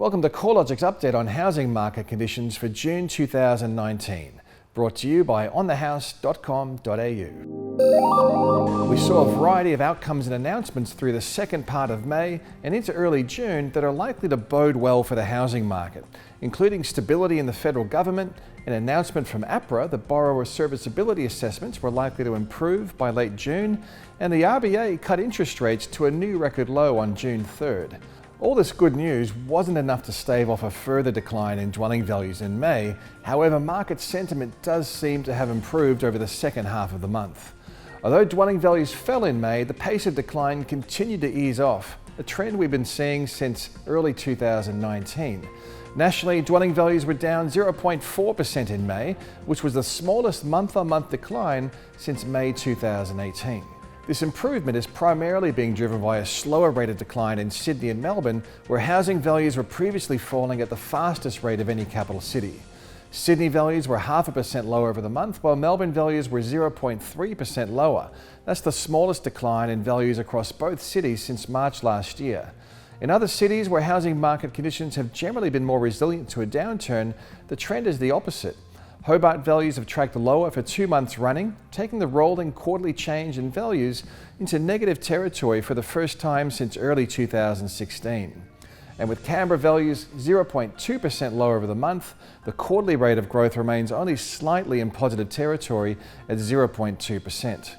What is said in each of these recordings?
Welcome to CoreLogic's update on housing market conditions for June 2019, brought to you by onthehouse.com.au. We saw a variety of outcomes and announcements through the second part of May and into early June that are likely to bode well for the housing market, including stability in the federal government, an announcement from APRA that borrower serviceability assessments were likely to improve by late June, and the RBA cut interest rates to a new record low on June 3rd. All this good news wasn't enough to stave off a further decline in dwelling values in May. However, market sentiment does seem to have improved over the second half of the month. Although dwelling values fell in May, the pace of decline continued to ease off, a trend we've been seeing since early 2019. Nationally, dwelling values were down 0.4% in May, which was the smallest month-on-month decline since May 2018. This improvement is primarily being driven by a slower rate of decline in Sydney and Melbourne, where housing values were previously falling at the fastest rate of any capital city. Sydney values were 0.5% lower over the month, while Melbourne values were 0.3% lower. That's the smallest decline in values across both cities since March last year. In other cities where housing market conditions have generally been more resilient to a downturn, the trend is the opposite. Hobart values have tracked lower for 2 months running, taking the rolling quarterly change in values into negative territory for the first time since early 2016. And with Canberra values 0.2% lower over the month, the quarterly rate of growth remains only slightly in positive territory at 0.2%.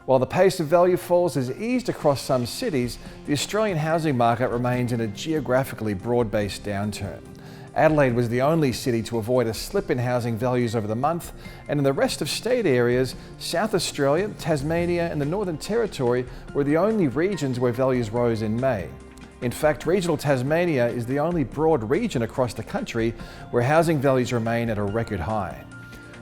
While the pace of value falls has eased across some cities, the Australian housing market remains in a geographically broad-based downturn. Adelaide was the only city to avoid a slip in housing values over the month, and in the rest of state areas, South Australia, Tasmania and the Northern Territory were the only regions where values rose in May. In fact, regional Tasmania is the only broad region across the country where housing values remain at a record high.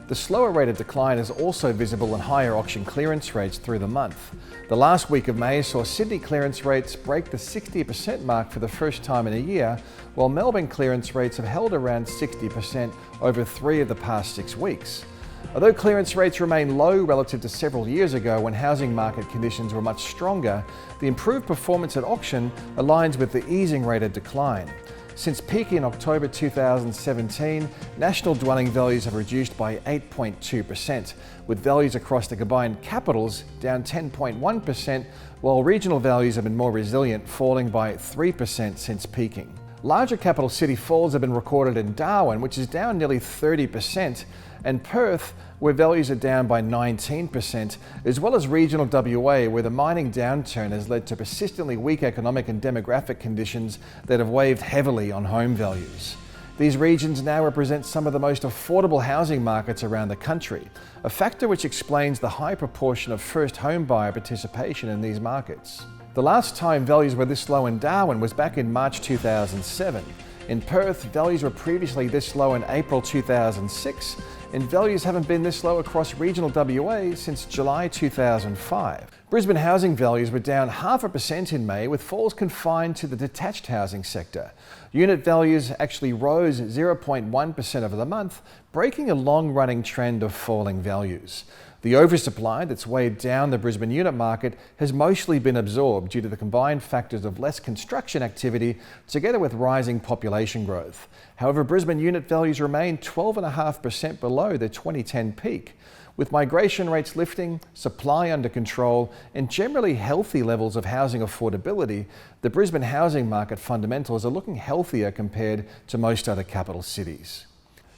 The slower rate of decline is also visible in higher auction clearance rates through the month. The last week of May saw Sydney clearance rates break the 60% mark for the first time in a year, while Melbourne clearance rates have held around 60% over 3 of the past 6 weeks. Although clearance rates remain low relative to several years ago when housing market conditions were much stronger, the improved performance at auction aligns with the easing rate of decline. Since peaking in October 2017, national dwelling values have reduced by 8.2%, with values across the combined capitals down 10.1%, while regional values have been more resilient, falling by 3% since peaking. Larger capital city falls have been recorded in Darwin, which is down nearly 30%, and Perth, where values are down by 19%, as well as regional WA, where the mining downturn has led to persistently weak economic and demographic conditions that have weighed heavily on home values. These regions now represent some of the most affordable housing markets around the country, a factor which explains the high proportion of first home buyer participation in these markets. The last time values were this low in Darwin was back in March 2007. In Perth, values were previously this low in April 2006, and values haven't been this low across regional WA since July 2005. Brisbane housing values were down 0.5% in May, with falls confined to the detached housing sector. Unit values actually rose 0.1% over the month, breaking a long-running trend of falling values. The oversupply that's weighed down the Brisbane unit market has mostly been absorbed due to the combined factors of less construction activity together with rising population growth. However, Brisbane unit values remain 12.5% below their 2010 peak. With migration rates lifting, supply under control, and generally healthy levels of housing affordability, the Brisbane housing market fundamentals are looking healthier compared to most other capital cities.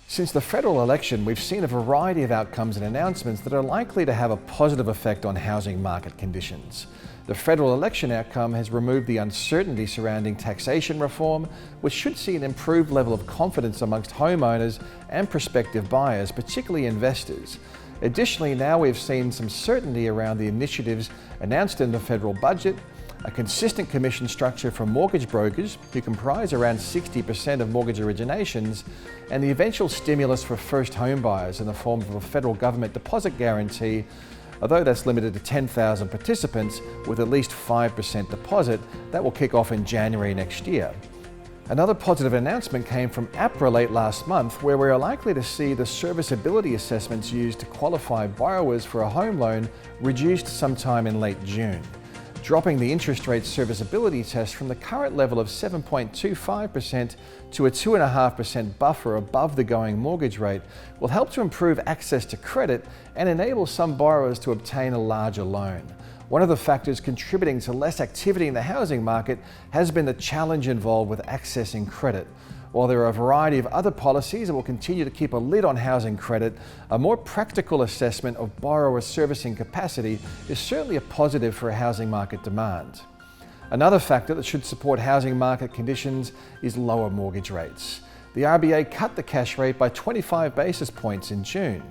Since the federal election, we've seen a variety of outcomes and announcements that are likely to have a positive effect on housing market conditions. The federal election outcome has removed the uncertainty surrounding taxation reform, which should see an improved level of confidence amongst homeowners and prospective buyers, particularly investors. Additionally, now we've seen some certainty around the initiatives announced in the federal budget, a consistent commission structure for mortgage brokers, who comprise around 60% of mortgage originations, and the eventual stimulus for first home buyers in the form of a federal government deposit guarantee, although that's limited to 10,000 participants with at least 5% deposit. That will kick off in January next year. Another positive announcement came from APRA late last month, where we are likely to see the serviceability assessments used to qualify borrowers for a home loan reduced sometime in late June. dropping the interest rate serviceability test from the current level of 7.25% to a 2.5% buffer above the going mortgage rate will help to improve access to credit and enable some borrowers to obtain a larger loan. One of the factors contributing to less activity in the housing market has been the challenge involved with accessing credit. While there are a variety of other policies that will continue to keep a lid on housing credit, a more practical assessment of borrower servicing capacity is certainly a positive for housing market demand. Another factor that should support housing market conditions is lower mortgage rates. The RBA cut the cash rate by 25 basis points in June.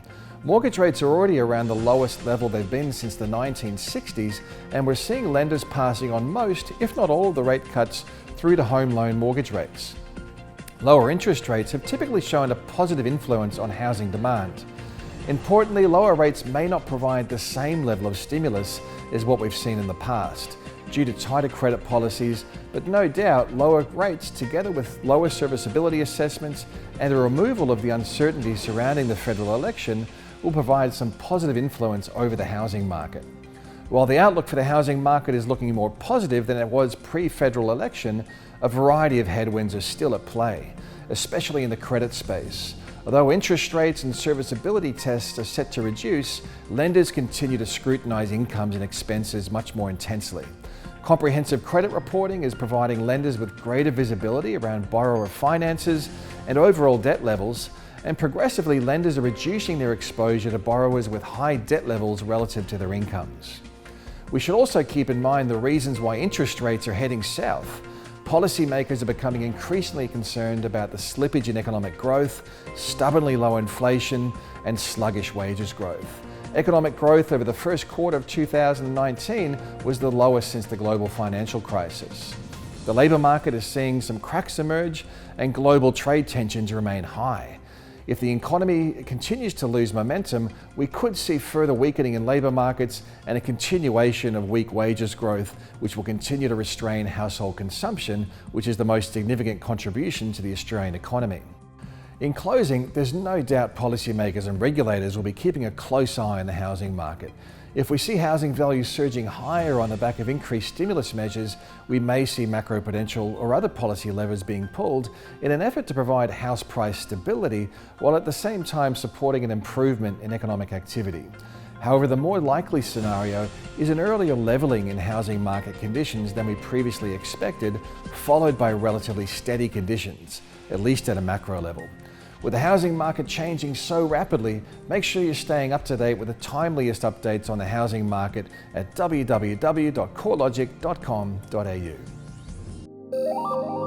Mortgage rates are already around the lowest level they've been since the 1960s, and we're seeing lenders passing on most, if not all, of the rate cuts through to home loan mortgage rates. Lower interest rates have typically shown a positive influence on housing demand. Importantly, lower rates may not provide the same level of stimulus as what we've seen in the past due to tighter credit policies, but no doubt lower rates together with lower serviceability assessments and the removal of the uncertainty surrounding the federal election will provide some positive influence over the housing market. While the outlook for the housing market is looking more positive than it was pre-federal election, a variety of headwinds are still at play, especially in the credit space. Although interest rates and serviceability tests are set to reduce, lenders continue to scrutinise incomes and expenses much more intensely. Comprehensive credit reporting is providing lenders with greater visibility around borrower finances and overall debt levels, and progressively lenders are reducing their exposure to borrowers with high debt levels relative to their incomes. We should also keep in mind the reasons why interest rates are heading south. Policymakers are becoming increasingly concerned about the slippage in economic growth, stubbornly low inflation, and sluggish wages growth. Economic growth over the first quarter of 2019 was the lowest since the global financial crisis. The labour market is seeing some cracks emerge, and global trade tensions remain high. If the economy continues to lose momentum, we could see further weakening in labour markets and a continuation of weak wages growth, which will continue to restrain household consumption, which is the most significant contribution to the Australian economy. In closing, there's no doubt policymakers and regulators will be keeping a close eye on the housing market. If we see housing values surging higher on the back of increased stimulus measures, we may see macroprudential or other policy levers being pulled in an effort to provide house price stability, while at the same time supporting an improvement in economic activity. However, the more likely scenario is an earlier levelling in housing market conditions than we previously expected, followed by relatively steady conditions, at least at a macro level. With the housing market changing so rapidly, make sure you're staying up to date with the timeliest updates on the housing market at www.corelogic.com.au.